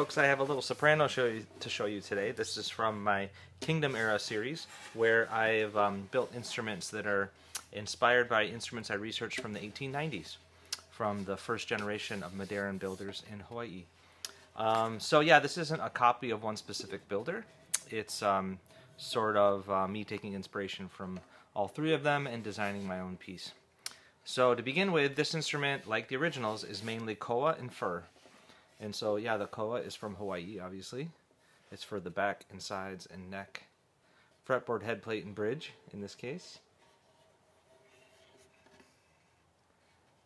folks, I have a little soprano to show you today. This is from my Kingdom Era series, where I've built instruments that are inspired by instruments I researched from the 1890s, from the first generation of Madeiran builders in Hawaii. So yeah, this isn't a copy of one specific builder. It's sort of me taking inspiration from all three of them and designing my own piece. So to begin with, this instrument, like the originals, is mainly koa and fir. And so yeah, the koa is from Hawaii, obviously. It's for the back and sides and neck. Fretboard, head plate, and bridge, in this case.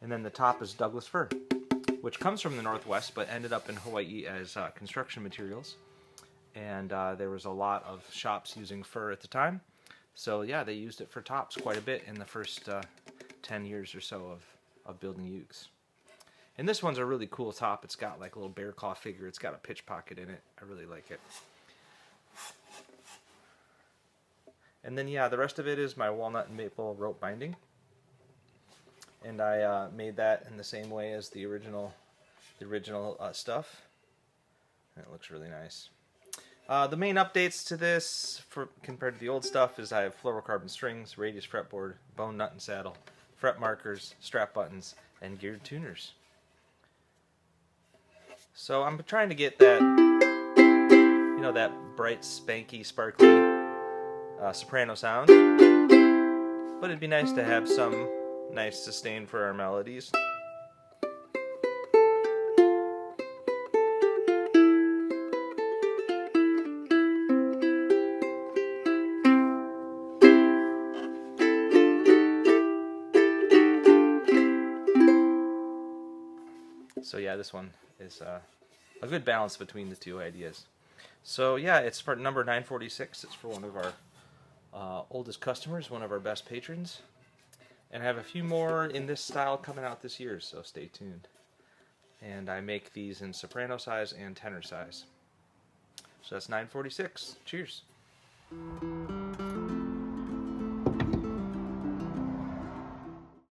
And then the top is Douglas fir, which comes from the Northwest, but ended up in Hawaii as construction materials. And there was a lot of shops using fir at the time. So yeah, they used it for tops quite a bit in the first 10 years or so of building ukes. And this one's a really cool top. It's got like a little bear claw figure. It's got a pitch pocket in it. I really like it. And then yeah, the rest of it is my walnut and maple rope binding. And I made that in the same way as the original stuff. And it looks really nice. The main updates to this, compared to the old stuff, is I have fluorocarbon strings, radius fretboard, bone nut and saddle, fret markers, strap buttons, and geared tuners. So I'm trying to get that, you know, that bright, spanky, sparkly soprano sound. But it'd be nice to have some nice sustain for our melodies. So yeah, this one is a good balance between the two ideas. So yeah, it's for number 946. It's for one of our oldest customers, one of our best patrons. And I have a few more in this style coming out this year, so stay tuned. And I make these in soprano size and tenor size. So that's 946. Cheers.